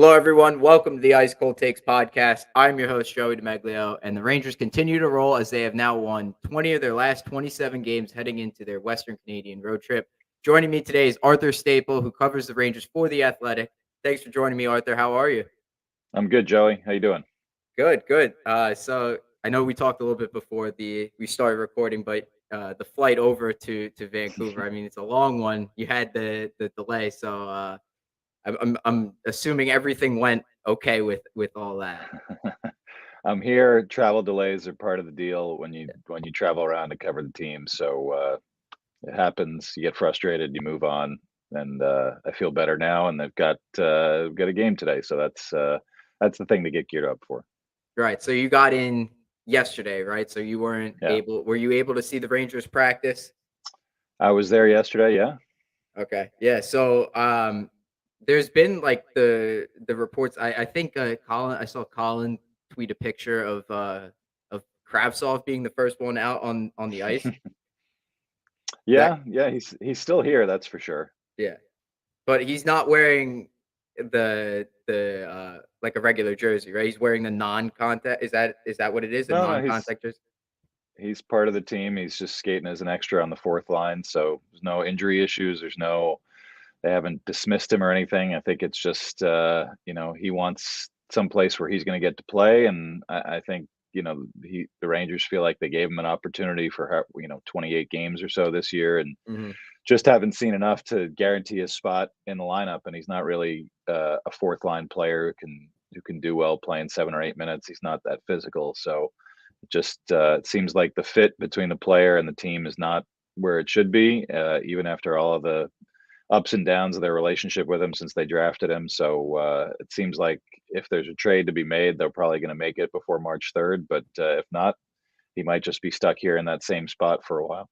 Hello, everyone. Welcome to the Ice Cold Takes podcast. I'm your host, Joey DeMaglio, and the Rangers continue to roll as they have now won 20 of their last 27 games heading into their Western Canadian road trip. Joining me today is Arthur Staple, who covers the Rangers for The Athletic. Thanks for joining me, Arthur. How are you? I'm good, Joey. How you doing? Good, good. So I know we talked a little bit before we started recording, but the flight over to Vancouver, I mean, it's a long one. You had the delay, so I'm assuming everything went okay with all that. I'm here. Travel delays are part of the deal when you travel around to cover the team. So it happens. You get frustrated. You move on. And I feel better now. And they've got a game today, so that's the thing to get geared up for. Right. So you got in yesterday, right? So you weren't Yeah, able. Were you able to see the Rangers practice? I was there yesterday. Yeah. Okay. Yeah. So there's been like the reports. I think Colin. I saw Colin tweet a picture of Kravtsov being the first one out on the ice. That Yeah. He's still here. That's for sure. yeah. But he's not wearing the like a regular jersey, right? He's wearing the non-contact. Is that what it is? A No, no, non-contact jersey? he's part of the team. He's just skating as an extra on the fourth line. So there's no injury issues. They haven't dismissed him or anything. I think it's just he wants some place where he's going to get to play, and I think the Rangers feel like they gave him an opportunity for 28 games or so this year, and Mhm. just haven't seen enough to guarantee his spot in the lineup. And he's not really a fourth line player who can do well playing 7 or 8 minutes. He's not that physical, so it seems like the fit between the player and the team is not where it should be, even after all of the ups and downs of their relationship with him since they drafted him. So it seems like if there's a trade to be made, they're probably going to make it before March 3rd. But if not, he might just be stuck here in that same spot for a while.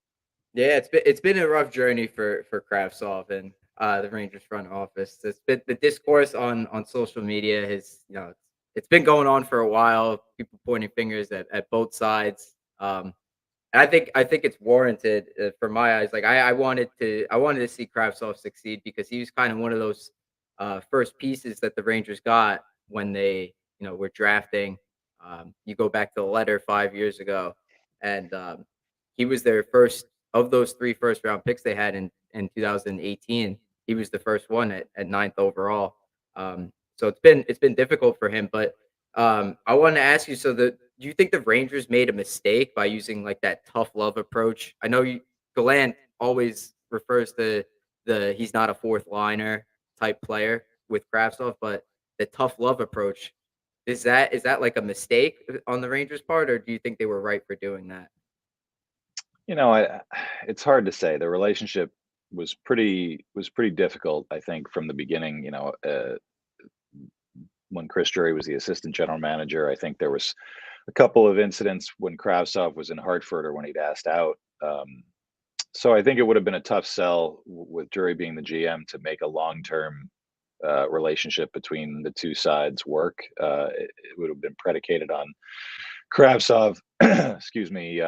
Yeah, it's been a rough journey for Kravtsov and the Rangers front office. It's been the discourse on social media has it's been going on for a while. People pointing fingers at both sides. And I think it's warranted for my eyes. Like I wanted to see Kravtsov succeed because he was kind of one of those first pieces that the Rangers got when they were drafting. You go back to the letter 5 years ago, and he was their first of those three first round picks they had in 2018. He was the first one at ninth overall. So it's been difficult for him, but I wanted to ask you. Do you think the Rangers made a mistake by using like that tough love approach? I know Gallant always refers to the he's not a fourth liner type player with Kravtsov, but the tough love approach is that like a mistake on the Rangers' part, or do you think they were right for doing that? I it's hard to say. The relationship was pretty difficult, I think, from the beginning. When Chris Drury was the assistant general manager, I think there was a couple of incidents when Kravtsov was in Hartford or when he'd asked out. So I think it would have been a tough sell with Drury being the GM to make a long-term relationship between the two sides work. It would have been predicated on Kravtsov, excuse me,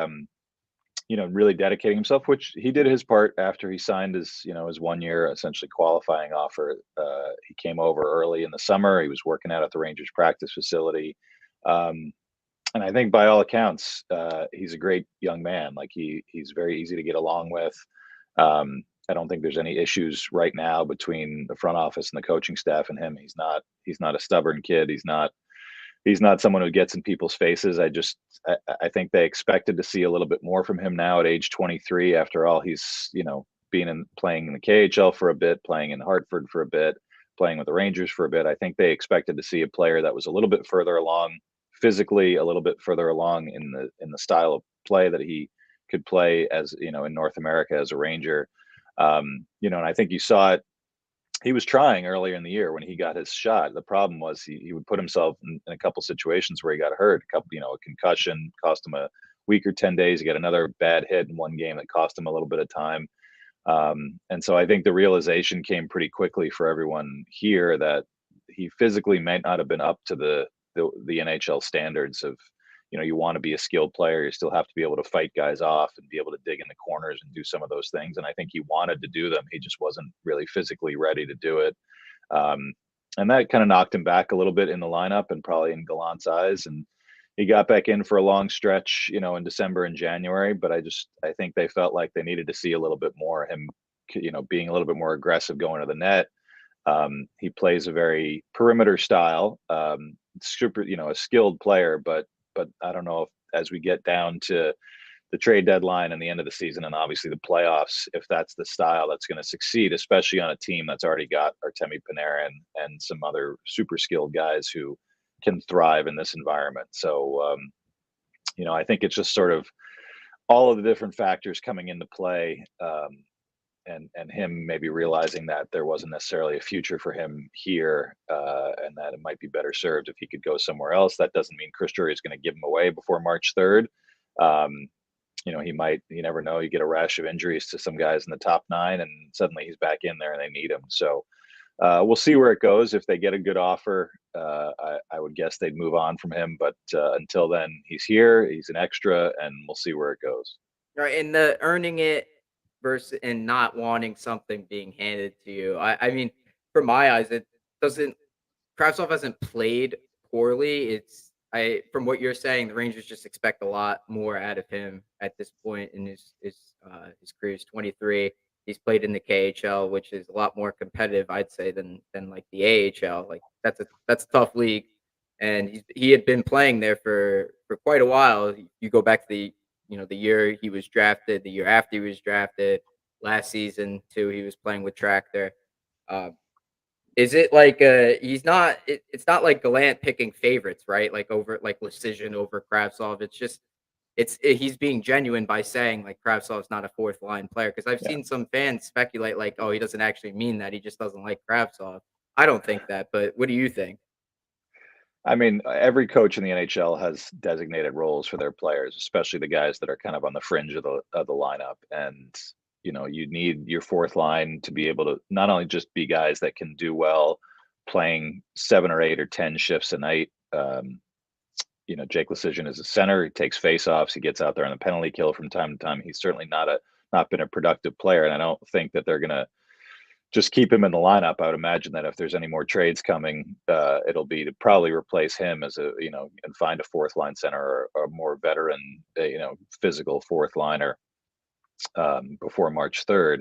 really dedicating himself, which he did his part after he signed his 1 year essentially qualifying offer. He came over early in the summer. He was working out at the Rangers practice facility. Um, and I think by all accounts, he's a great young man. Like he's very easy to get along with. I don't think there's any issues right now between the front office and the coaching staff and him. He's not a stubborn kid. He's not someone who gets in people's faces. I think they expected to see a little bit more from him now at age 23. After all, he's playing in the KHL for a bit, playing in Hartford for a bit, playing with the Rangers for a bit. I think they expected to see a player that was a little bit further along physically, a little bit further along in the style of play that he could play as in North America as a Ranger. And I think you saw it. He was trying earlier in the year when he got his shot. The problem was he would put himself in a couple situations where he got hurt. A concussion cost him a week or 10 days. He got another bad hit in one game that cost him a little bit of time. And so I think the realization came pretty quickly for everyone here that he physically might not have been up to the NHL standards of, you want to be a skilled player. You still have to be able to fight guys off and be able to dig in the corners and do some of those things. And I think he wanted to do them. He just wasn't really physically ready to do it. Um, and that kind of knocked him back a little bit in the lineup and probably in Gallant's eyes. And he got back in for a long stretch, in December and January. But I think they felt like they needed to see a little bit more him, being a little bit more aggressive going to the net. He plays a very perimeter style, super, a skilled player, but I don't know if as we get down to the trade deadline and the end of the season and obviously the playoffs, if that's the style that's going to succeed, especially on a team that's already got Artemi Panarin and some other super skilled guys who can thrive in this environment. So, I think it's just sort of all of the different factors coming into play. And him maybe realizing that there wasn't necessarily a future for him here, and that it might be better served if he could go somewhere else. That doesn't mean Chris Drury is going to give him away before March 3rd. You never know. You get a rash of injuries to some guys in the top 9, and suddenly he's back in there and they need him. So we'll see where it goes. If they get a good offer, I would guess they'd move on from him. But until then, he's here. He's an extra, and we'll see where it goes. Right, and the earning it versus and not wanting something being handed to you. I mean, from my eyes, it doesn't. Kravtsov hasn't played poorly. It's I from what you're saying, the Rangers just expect a lot more out of him at this point in his career. He's 23. He's played in the KHL, which is a lot more competitive, I'd say, than like the AHL. Like that's a tough league, and he had been playing there for quite a while. You go back to the year he was drafted, the year after he was drafted, last season too. He was playing with Tractor. Um, is it like he's not? It's not like Gallant picking favorites, right? Like over like Lecision over Kravtsov. It's just he's being genuine by saying like Kravtsov's not a fourth line player because I've Yeah. seen some fans speculate like, oh, he doesn't actually mean that. He just doesn't like Kravtsov. I don't think that, but what do you think? I mean, every coach in the NHL has designated roles for their players, especially the guys that are kind of on the fringe of the lineup. And you need your fourth line to be able to not only just be guys that can do well playing 7 or 8 or 10 shifts a night. Jake Lecision is a center. He takes faceoffs. He gets out there on the penalty kill from time to time. He's certainly not been a productive player, and I don't think that they're gonna just keep him in the lineup. I would imagine that if there's any more trades coming, it'll be to probably replace him as and find a fourth line center or a more veteran, physical fourth liner before March 3rd.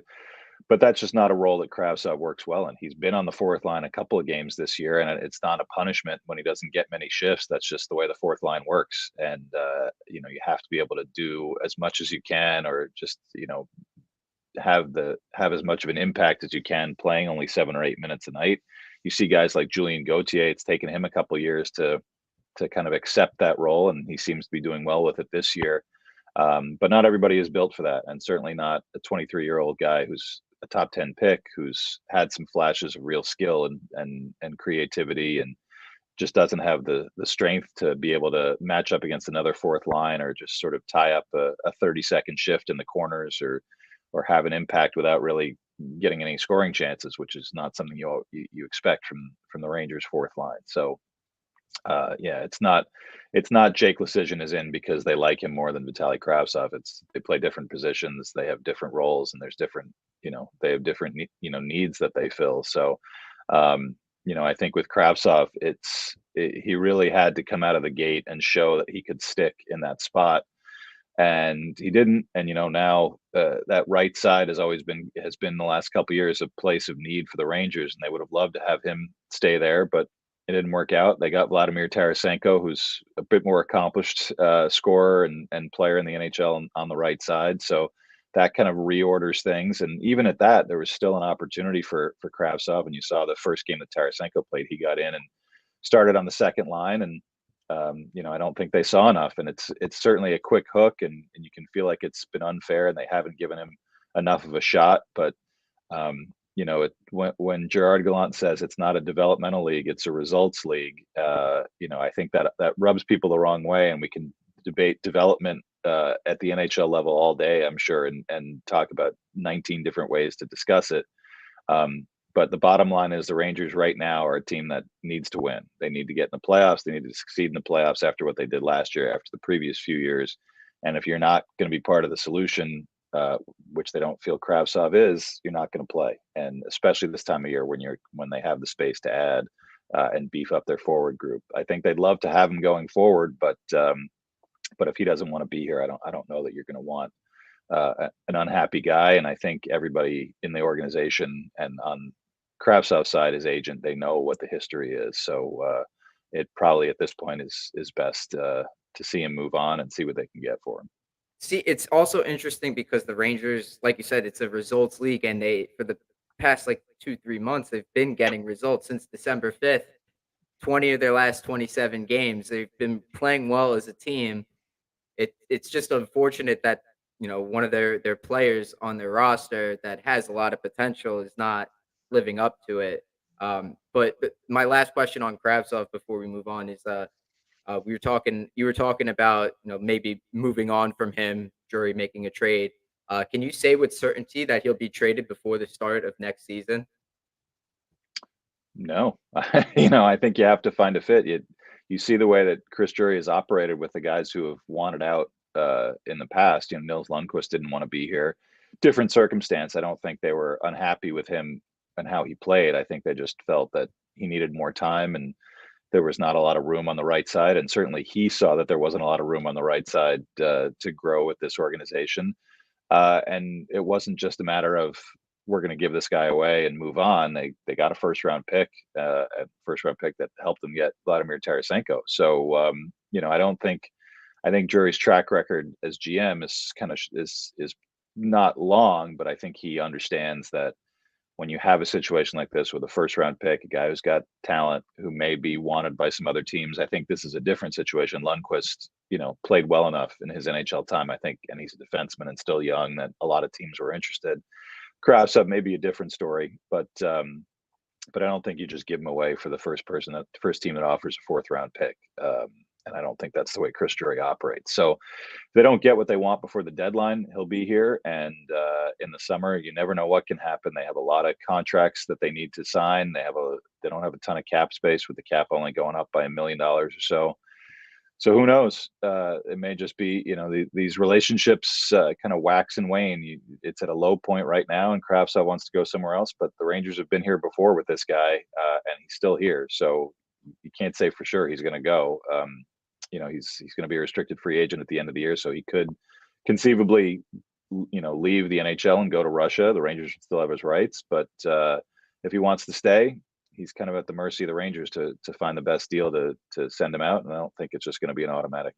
But that's just not a role that Kravtsov works well in. He's been on the fourth line a couple of games this year, and it's not a punishment when he doesn't get many shifts. That's just the way the fourth line works. And you have to be able to do as much as you can, or just have as much of an impact as you can playing only 7 or 8 minutes a night. You see guys like Julien Gauthier. It's taken him a couple of years to kind of accept that role, and he seems to be doing well with it this year. But not everybody is built for that, and certainly not a 23-year-old guy who's a top 10 pick, who's had some flashes of real skill and creativity, and just doesn't have the strength to be able to match up against another fourth line, or just sort of tie up a 30-second shift in the corners, or have an impact without really getting any scoring chances, which is not something you expect from the Rangers fourth line. So yeah, it's not Jake Lecision is in because they like him more than Vitali Kravtsov. It's they play different positions, they have different roles, and there's different, they have different needs that they fill. So I think with Kravtsov, he really had to come out of the gate and show that he could stick in that spot, and he didn't. And now that right side has been the last couple of years a place of need for the Rangers, and they would have loved to have him stay there, but it didn't work out. They got Vladimir Tarasenko, who's a bit more accomplished scorer and player in the NHL on the right side. So that kind of reorders things. And even at that, there was still an opportunity for Kravtsov. And you saw the first game that Tarasenko played, he got in and started on the second line. And I don't think they saw enough. And it's certainly a quick hook, and you can feel like it's been unfair, and they haven't given him enough of a shot. But when Gerard Gallant says it's not a developmental league, it's a results league, I think that rubs people the wrong way, and we can debate development at the NHL level all day, I'm sure, and talk about 19 different ways to discuss it. But the bottom line is the Rangers right now are a team that needs to win. They need to get in the playoffs. They need to succeed in the playoffs after what they did last year, after the previous few years. And if you're not going to be part of the solution, uh, which they don't feel Kravtsov is, you're not going to play. And especially this time of year when they have the space to add and beef up their forward group. I think they'd love to have him going forward, but if he doesn't want to be here, I don't know that you're going to want an unhappy guy. And I think everybody in the organization and on Kravtsov's side, his agent, they know what the history is. So it probably at this point is best to see him move on and see what they can get for him. See, it's also interesting because the Rangers, like you said, it's a results league, and they for the past like 2, 3 months, they've been getting results since December 5th. 20 of their last 27 games, they've been playing well as a team. It's just unfortunate that one of their players on their roster that has a lot of potential is not living up to it. But my last question on Kravtsov before we move on is you were talking about maybe moving on from him, Drury making a trade. Can you say with certainty that he'll be traded before the start of next season? No, I think you have to find a fit. You see the way that Chris Drury has operated with the guys who have wanted out in the past. Nils Lundqvist didn't want to be here. Different circumstance. I don't think they were unhappy with him and how he played. I think they just felt that he needed more time and there was not a lot of room on the right side. And certainly he saw that there wasn't a lot of room on the right side to grow with this organization. And it wasn't just a matter of we're going to give this guy away and move on. They got a first round pick that helped them get Vladimir Tarasenko. So I think Drury's track record as GM is not long, but I think he understands that when you have a situation like this with a first round pick, a guy who's got talent who may be wanted by some other teams, I think this is a different situation. Lundqvist, played well enough in his NHL time, I think, and he's a defenseman and still young that a lot of teams were interested. Kravtsov may be a different story, but I don't think you just give him away for the first team that offers a fourth round pick. And I don't think that's the way Chris Drury operates. So if they don't get what they want before the deadline, he'll be here. And in the summer, you never know what can happen. They have a lot of contracts that they need to sign. They don't have a ton of cap space with the cap only going up by $1 million or so. So who knows? It may just be, these relationships kind of wax and wane. It's at a low point right now, and Kravtsov wants to go somewhere else. But the Rangers have been here before with this guy, and he's still here. So you can't say for sure he's going to go. He's going to be a restricted free agent at the end of the year, so he could conceivably, leave the NHL and go to Russia. The Rangers still have his rights, but if he wants to stay, he's kind of at the mercy of the Rangers to find the best deal to send him out. And I don't think it's just going to be an automatic.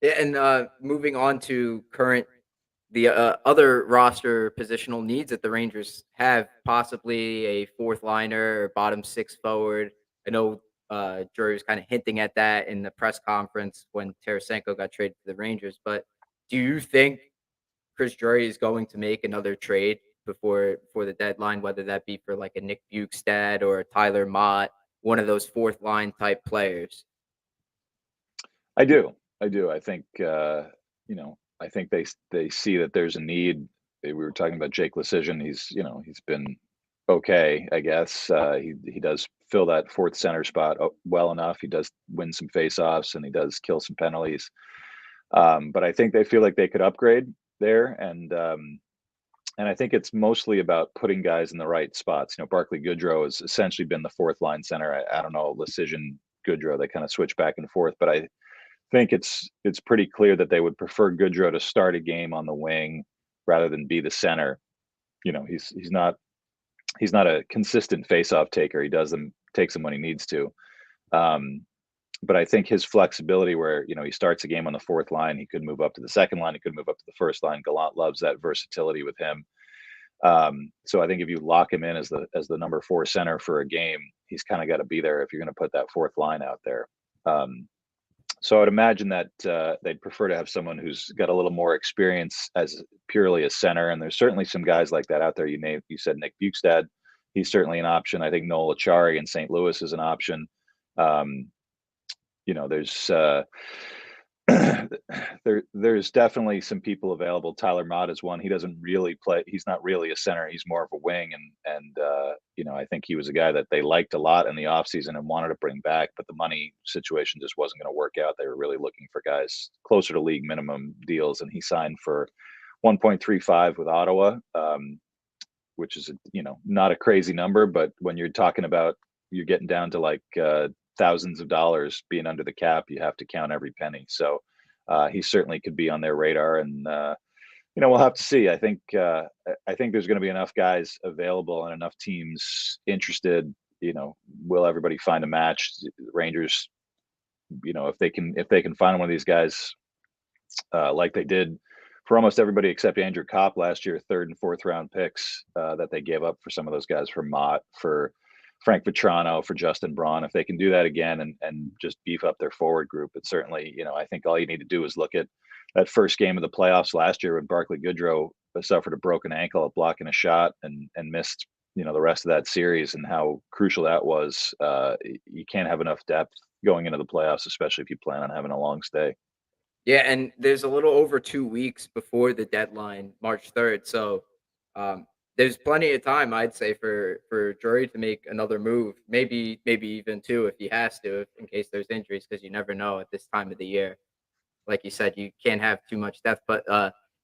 Yeah, and moving on to the other roster positional needs that the Rangers have, possibly a fourth liner or bottom six forward. I know Drury was kind of hinting at that in the press conference when Tarasenko got traded to the Rangers. But do you think Chris Drury is going to make another trade before the deadline, whether that be for like a Nick Bukestad or a Tyler Mott, one of those fourth line type players? I do. I think I think they see that there's a need. We were talking about Jake Lecision. He's been okay, I guess. He does fill that fourth center spot well enough. He does win some faceoffs and he does kill some penalties. But I think they feel like they could upgrade there, and I think it's mostly about putting guys in the right spots. Barclay Goodrow has essentially been the fourth line center. I don't know, Lecision, Goodrow, they kind of switch back and forth, but I think it's pretty clear that they would prefer Goodrow to start a game on the wing rather than be the center. He's not a consistent faceoff taker. He takes them when he needs to. But I think his flexibility where, he starts a game on the fourth line, he could move up to the second line, he could move up to the first line. Gallant loves that versatility with him. So I think if you lock him in as the number 4 center for a game, he's kind of got to be there if you're going to put that fourth line out there. So I would imagine that they'd prefer to have someone who's got a little more experience as purely a center. And there's certainly some guys like that out there. You said Nick Bukestad. He's certainly an option. I think Noel Acciari in St. Louis is an option. There's there's definitely some people available. Tyler Mott is one. He doesn't really play. He's not really a center. He's more of a wing. And I think he was a guy that they liked a lot in the offseason and wanted to bring back, but the money situation just wasn't going to work out. They were really looking for guys closer to league minimum deals, and he signed for 1.35 with Ottawa, which is not a crazy number, but when you're talking about you're getting down to like thousands of dollars being under the cap, you have to count every penny. So he certainly could be on their radar, and we'll have to see. I think there's going to be enough guys available and enough teams interested. Will everybody find a match? Rangers, if they can find one of these guys, like they did for almost everybody except Andrew Kopp last year, third and fourth round picks that they gave up for some of those guys, for Mott, for Frank Vetrano, for Justin Braun. If they can do that again and just beef up their forward group, it's certainly, I think all you need to do is look at that first game of the playoffs last year when Barclay Goodrow suffered a broken ankle at blocking a shot and missed, the rest of that series, and how crucial that was. You can't have enough depth going into the playoffs, especially if you plan on having a long stay. Yeah, and there's a little over 2 weeks before the deadline, March 3rd, so, um, there's plenty of time, I'd say, for Drury to make another move, maybe even 2 if he has to, in case there's injuries, because you never know at this time of the year. Like you said, you can't have too much depth, but,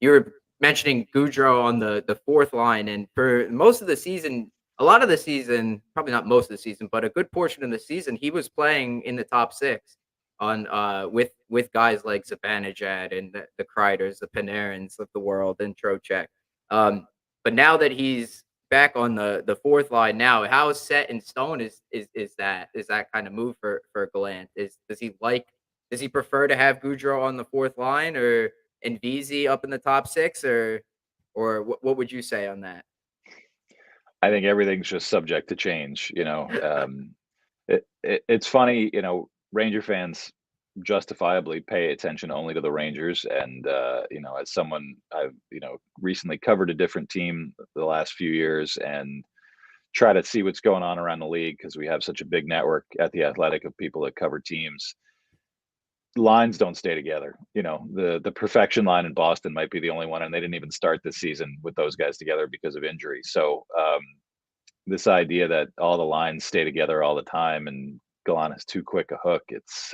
you were mentioning Goudreau on the 4th line, and for most of the season, a lot of the season, probably not most of the season, but a good portion of the season, he was playing in the top 6 on, with guys like Zibanejad and the Kreiders, the Panarins of the world, and Trocheck. But now that he's back on the 4th line now, how set in stone is that kind of move for Gallant? Does he prefer to have Goudreau on the 4th line, or and VZ up in the top 6, or what would you say on that? I think everything's just subject to change. It's funny, Ranger fans justifiably pay attention only to the Rangers, and as someone I've recently covered a different team the last few years and try to see what's going on around the league, because we have such a big network at the Athletic of people that cover teams. Lines don't stay together. The perfection line in Boston might be the only one, and they didn't even start this season with those guys together because of injury. So this idea that all the lines stay together all the time and Gallant is too quick a hook, it's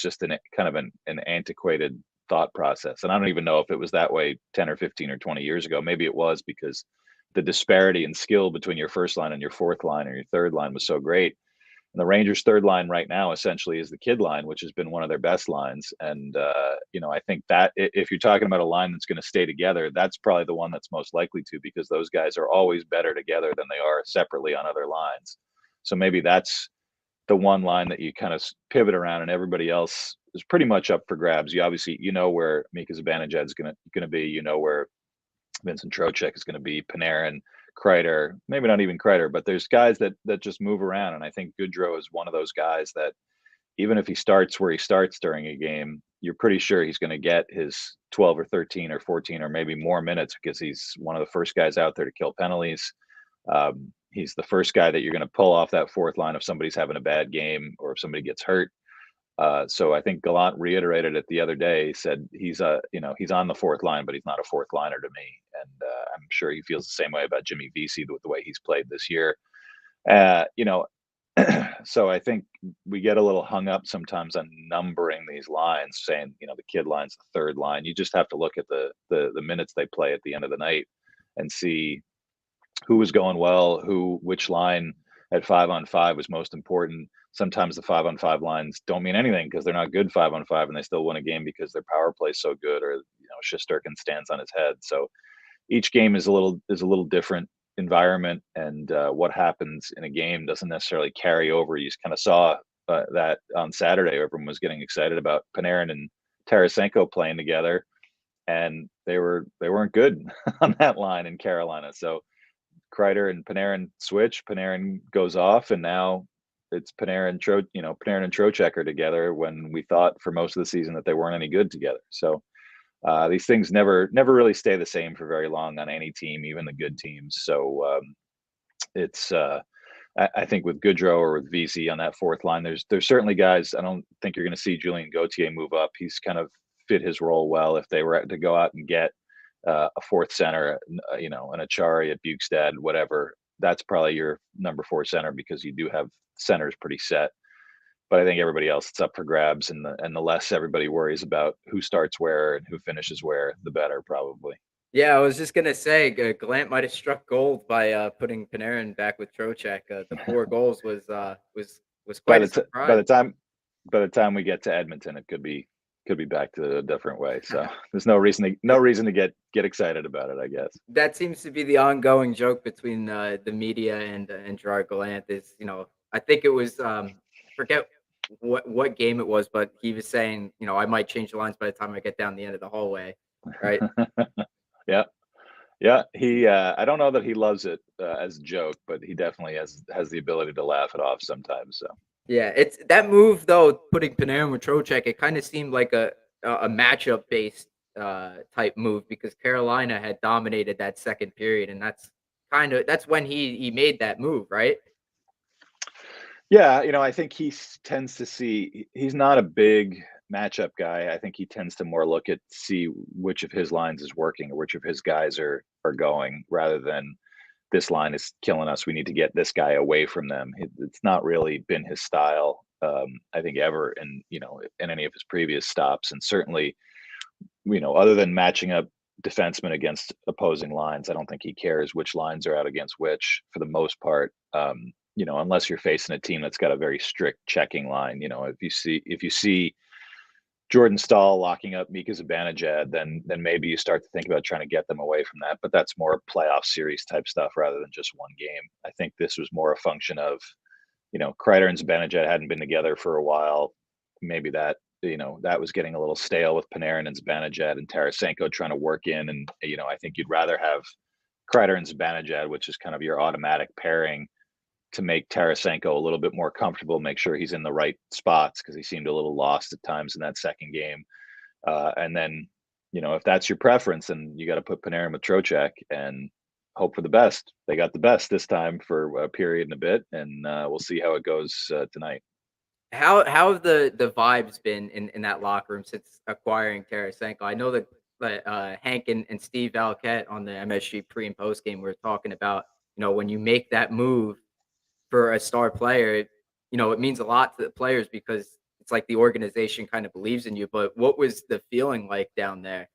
just an kind of an antiquated thought process. And I don't even know if it was that way 10 or 15 or 20 years ago. Maybe it was because the disparity in skill between your first line and your fourth line or your third line was so great. And the Rangers' third line right now essentially is the kid line, which has been one of their best lines. And I think that if you're talking about a line that's going to stay together, that's probably the one that's most likely to, because those guys are always better together than they are separately on other lines. So maybe that's the one line that you kind of pivot around, and everybody else is pretty much up for grabs. You obviously where Mika Zibanejad is going to be, where Vincent Trocheck is going to be, Panarin, Kreider, maybe not even Kreider, but there's guys that just move around, and I think Goudreau is one of those guys that even if he starts where he starts during a game, you're pretty sure he's going to get his 12 or 13 or 14 or maybe more minutes, because he's one of the first guys out there to kill penalties. He's the first guy that you're going to pull off that fourth line if somebody's having a bad game or if somebody gets hurt. So I think Gallant reiterated it the other day. He said he's on the fourth line, but he's not a fourth liner to me. And I'm sure he feels the same way about Jimmy Vesey with the way he's played this year. Uh, you know, so I think we get a little hung up sometimes on numbering these lines, saying the kid line's the third line. You just have to look at the minutes they play at the end of the night and see who was going well, which line at 5-on-5 was most important. Sometimes the 5-on-5 lines don't mean anything because they're not good 5-on-5, and they still win a game because their power play is so good, or Shesterkin stands on his head. So each game is a little different environment, and what happens in a game doesn't necessarily carry over. You just kind of saw that on Saturday. Everyone was getting excited about Panarin and Tarasenko playing together, and they weren't good on that line in Carolina. So Kreider and Panarin switch. Panarin goes off, and now it's Panarin and Trocheck are together, when we thought for most of the season that they weren't any good together. So these things never really stay the same for very long on any team, even the good teams. So it's I think with Goudreau or with VC on that fourth line, there's certainly guys. I don't think you're going to see Julien Gauthier move up. He's kind of fit his role well. If they were to go out and get a fourth center, an Achari at Bukestad, whatever, that's probably your number 4 center, because you do have centers pretty set. But I think everybody else, it's up for grabs, and the less everybody worries about who starts where and who finishes where, the better, probably. Yeah, I was just gonna say, Gallant might have struck gold by putting Panarin back with Trocheck. The 4 goals was By quite a the t- by surprise. the time by the time we get to Edmonton, it could be back to a different way. So there's no reason to get excited about it, I guess. That seems to be the ongoing joke between the media and Gerard Gallant is, I think it was forget what game it was, but he was saying, I might change the lines by the time I get down the end of the hallway, right? Yeah, yeah. He I don't know that he loves it as a joke, but he definitely has the ability to laugh it off sometimes. So Yeah, it's that move though, putting Panarin with Trocheck, it kind of seemed like a matchup based type move because Carolina had dominated that second period, and that's when he made that move, right? yeah, I think tends to see he's not a big matchup guy. I think he tends to more look at see which of his lines is working or which of his guys are going rather than this line is killing us. We need to get this guy away from them. It's not really been his style, I think, ever in any of his previous stops. And certainly, other than matching up defensemen against opposing lines, I don't think he cares which lines are out against which for the most part. Unless you're facing a team that's got a very strict checking line. If you see Jordan Stahl locking up Mika Zibanejad, then maybe you start to think about trying to get them away from that. But that's more playoff series type stuff rather than just one game. I think this was more a function of, Kreider and Zibanejad hadn't been together for a while. Maybe that was getting a little stale with Panarin and Zibanejad and Tarasenko trying to work in. And, I think you'd rather have Kreider and Zibanejad, which is kind of your automatic pairing to make Tarasenko a little bit more comfortable, make sure he's in the right spots because he seemed a little lost at times in that second game. And then, if that's your preference, then you got to put Panarin with Trocheck and hope for the best. They got the best this time for a period and a bit, and we'll see how it goes tonight. How have the vibes been in that locker room since acquiring Tarasenko? I know that Hank and Steve Valquette on the MSG pre and post game were talking about, when you make that move for a star player, it means a lot to the players because it's like the organization kind of believes in you. But what was the feeling like down there?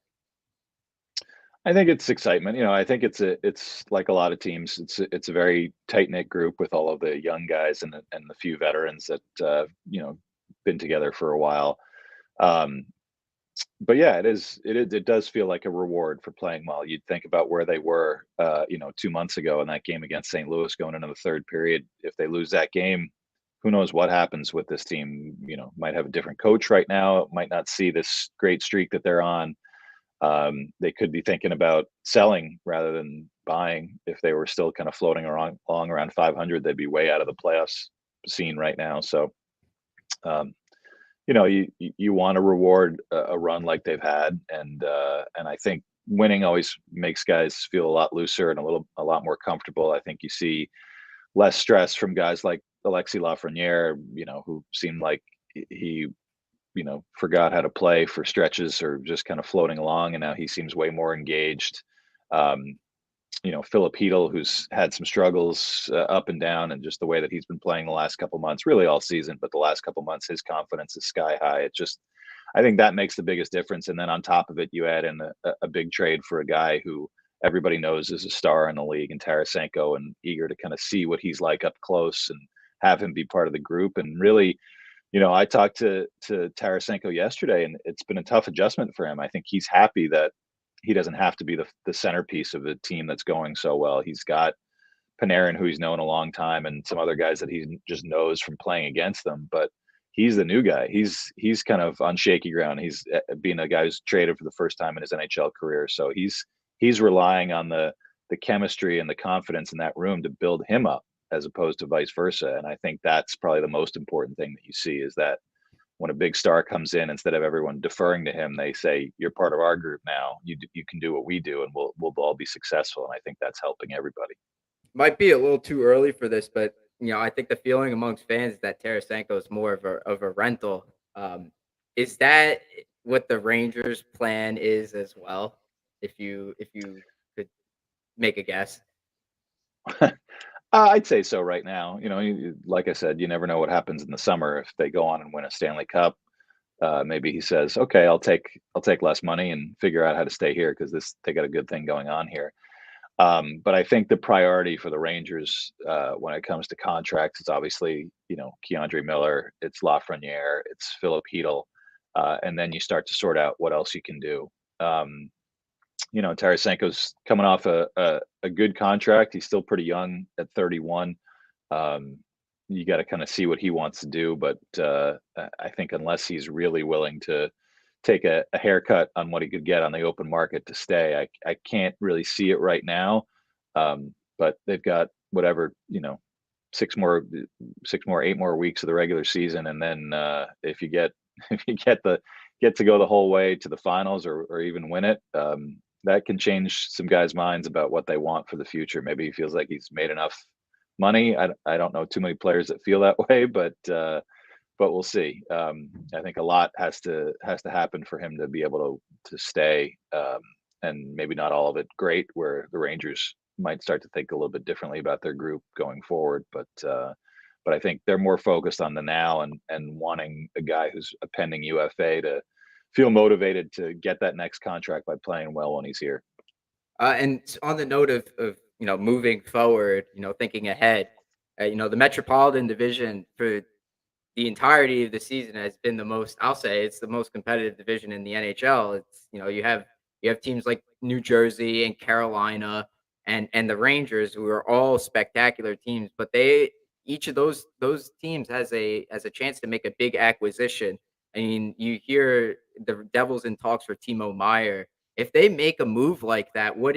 I think it's excitement. I think it's like a lot of teams. It's a very tight knit group with all of the young guys and the few veterans that been together for a while. Um, but yeah, it does feel like a reward for playing well. You'd think about where they were, 2 months ago in that game against St. Louis going into the third period. If they lose that game, who knows what happens with this team? Might have a different coach right now. Might not see this great streak that they're on. They could be thinking about selling rather than buying. If they were still kind of floating along around 500, they'd be way out of the playoffs scene right now. So, um, you want to reward a run like they've had, and I think winning always makes guys feel a lot looser and a lot more comfortable. I think you see less stress from guys like Alexis Lafreniere, who seemed like he forgot how to play for stretches or just kind of floating along, and now he seems way more engaged. Um, Philip Hedl, who's had some struggles up and down, and just the way that he's been playing the last couple months, really all season, but the last couple months, his confidence is sky high. I think that makes the biggest difference. And then on top of it, you add in a big trade for a guy who everybody knows is a star in the league, and Tarasenko, and eager to kind of see what he's like up close and have him be part of the group. And really, I talked to Tarasenko yesterday, and it's been a tough adjustment for him. I think he's happy that he doesn't have to be the centerpiece of a team that's going so well. He's got Panarin, who he's known a long time, and some other guys that he just knows from playing against them. But he's the new guy. He's kind of on shaky ground. He's being a guy who's traded for the first time in his NHL career, so he's relying on the chemistry and the confidence in that room to build him up as opposed to vice versa. And I think that's probably the most important thing that you see is that when a big star comes in, instead of everyone deferring to him, they say, "You're part of our group now. You can do what we do, and we'll all be successful." And I think that's helping everybody. Might be a little too early for this, but I think the feeling amongst fans is that Tarasenko is more of a rental. Is that what the Rangers' plan is as well? If you could make a guess. I'd say so right now. Like I said, you never know what happens in the summer if they go on and win a Stanley Cup. maybe he says, okay, I'll take less money and figure out how to stay here because they got a good thing going on here. But I think the priority for the Rangers when it comes to contracts is obviously, Keandre Miller, it's Lafreniere, it's Philip Hedl, and then you start to sort out what else you can do. Um, Tarasenko's coming off a good contract. He's still pretty young at 31. Um, you got to kind of see what he wants to do, but I think unless he's really willing to take a haircut on what he could get on the open market to stay, I can't really see it right now. But they've got whatever, 8 more weeks of the regular season, and then if you get if you get to go the whole way to the finals or even win it, that can change some guys' minds about what they want for the future. Maybe he feels like he's made enough money. I don't know too many players that feel that way, but we'll see. I think a lot has to happen for him to be able to stay, and maybe not all of it great. Where the Rangers might start to think a little bit differently about their group going forward, but I think they're more focused on the now and wanting a guy who's a pending UFA to feel motivated to get that next contract by playing well when he's here. On the note of moving forward, thinking ahead, the Metropolitan Division for the entirety of the season has been the most. I'll say it's the most competitive division in the NHL. It's you have teams like New Jersey and Carolina and the Rangers, who are all spectacular teams, but they each of those teams has a chance to make a big acquisition. I mean, you hear the Devils in talks for Timo Meyer. If they make a move like that, what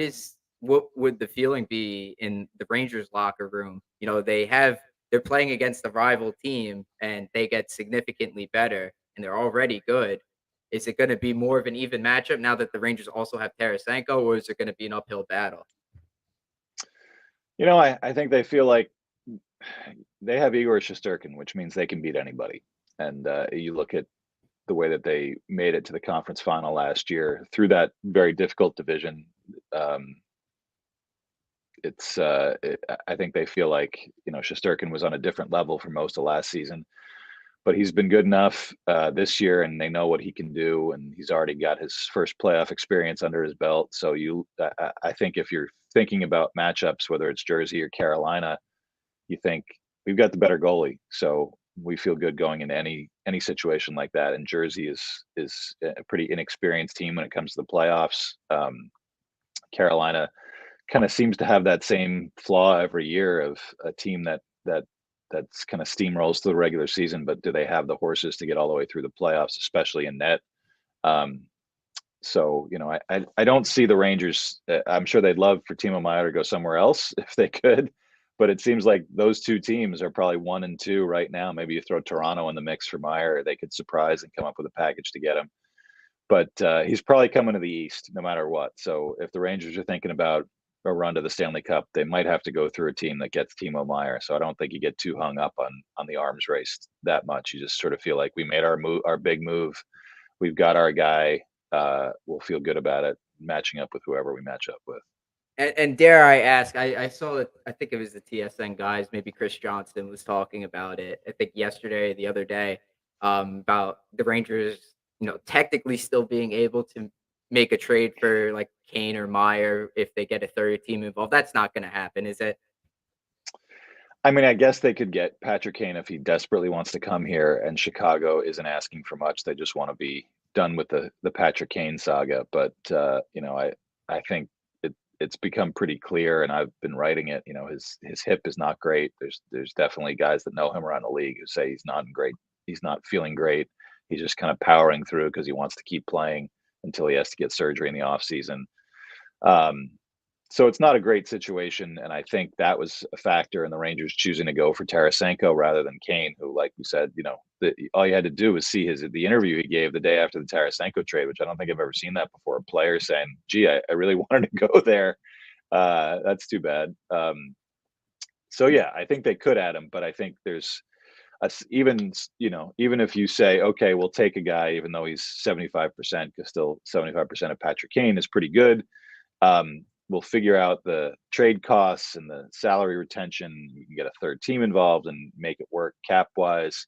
would the feeling be in the Rangers locker room? They're playing against the rival team and they get significantly better and they're already good. Is it going to be more of an even matchup now that the Rangers also have Tarasenko, or is it going to be an uphill battle? I think they feel like they have Igor Shesterkin, which means they can beat anybody. And you look at the way that they made it to the conference final last year through that very difficult division. Um, I think they feel like Shesterkin was on a different level for most of last season, but he's been good enough this year, and they know what he can do, and he's already got his first playoff experience under his belt. So I think if you're thinking about matchups, whether it's Jersey or Carolina, you think we've got the better goalie, so we feel good going into any situation like that. And Jersey is a pretty inexperienced team when it comes to the playoffs. Carolina kind of seems to have that same flaw every year of a team that's kind of steamrolls through the regular season, but do they have the horses to get all the way through the playoffs, especially in net? Um, I don't see the Rangers. I'm sure they'd love for Timo Meyer to go somewhere else if they could, but it seems like those two teams are probably 1 and 2 right now. Maybe you throw Toronto in the mix for Meyer, they could surprise and come up with a package to get him. But he's probably coming to the East no matter what. So if the Rangers are thinking about a run to the Stanley Cup, they might have to go through a team that gets Timo Meyer. So I don't think you get too hung up on the arms race that much. You just sort of feel like we made our big move. We've got our guy. We'll feel good about it matching up with whoever we match up with. And dare I ask, I saw it. I think it was the TSN guys, maybe Chris Johnston was talking about it. I think yesterday, the other day, about the Rangers, technically still being able to make a trade for like Kane or Meyer if they get a third team involved. That's not going to happen, is it? I mean, I guess they could get Patrick Kane if he desperately wants to come here, and Chicago isn't asking for much. They just want to be done with the Patrick Kane saga. But I think it's become pretty clear, and I've been writing it. His hip is not great. There's definitely guys that know him around the league who say he's not in great. He's not feeling great. He's just kind of powering through because he wants to keep playing until he has to get surgery in the off season. Um, so it's not a great situation, and I think that was a factor in the Rangers choosing to go for Tarasenko rather than Kane, who, like we said, all you had to do was see the interview he gave the day after the Tarasenko trade, which I don't think I've ever seen that before. A player saying, "Gee, I really wanted to go there. That's too bad." So yeah, I think they could add him, but I think there's even if you say, okay, we'll take a guy even though he's 75%, because still 75% of Patrick Kane is pretty good. We'll figure out the trade costs and the salary retention. You can get a third team involved and make it work cap wise.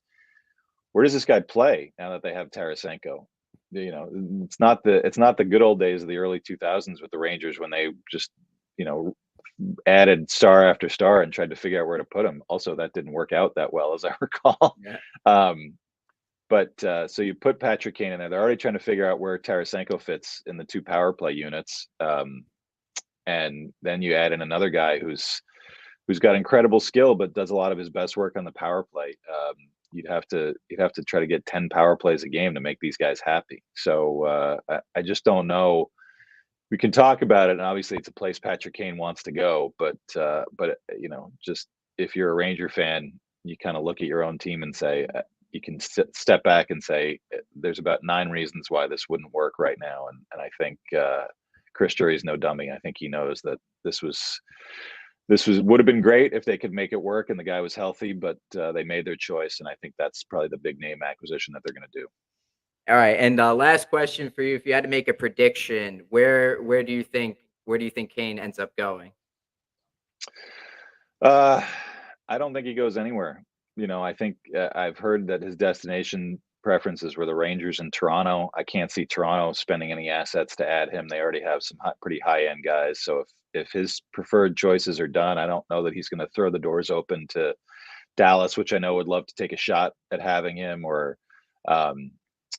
where does this guy play now that they have Tarasenko? You know, it's not the good old days of the early 2000s with the Rangers when they just, you know, added star after star and tried to figure out where to put him. Also, that didn't work out that well, as I recall. Yeah. Um, so you put Patrick Kane in there. They're already trying to figure out where Tarasenko fits in the two power play units. And then you add in another guy who's got incredible skill, but does a lot of his best work on the power play. You'd have to try to get 10 power plays a game to make these guys happy. So I just don't know. We can talk about it, and obviously it's a place Patrick Kane wants to go. But you know, just if you're a Ranger fan, you kind of look at your own team and say you can step back and say there's about 9 reasons why this wouldn't work right now. And I think Chris Drury's no dummy. I think he knows that this would have been great if they could make it work and the guy was healthy, but they made their choice, and I think that's probably the big name acquisition that they're going to do. All right, and last question for you: if you had to make a prediction, where do you think Kane ends up going? Uh, I don't think he goes anywhere. You know, I think I've heard that his destination preferences were the Rangers and Toronto. I can't see Toronto spending any assets to add him. They already have some pretty high end guys. So if his preferred choices are done, I don't know that he's going to throw the doors open to Dallas, which I know would love to take a shot at having him, or um,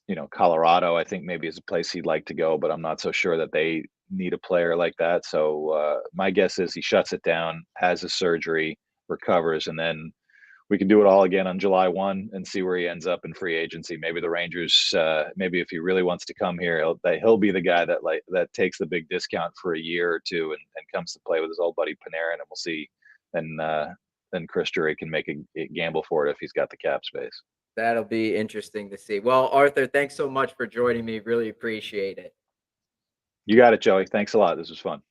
you know, Colorado. I think maybe is a place he'd like to go, but I'm not so sure that they need a player like that. So my guess is he shuts it down, has his surgery, recovers, and then we can do it all again on July 1 and see where he ends up in free agency. Maybe the Rangers, maybe if he really wants to come here, he'll be the guy that takes the big discount for a year or two and comes to play with his old buddy Panarin, and we'll see. Then Chris Drury can make a gamble for it if he's got the cap space. That'll be interesting to see. Well, Arthur, thanks so much for joining me. Really appreciate it. You got it, Joey. Thanks a lot. This was fun.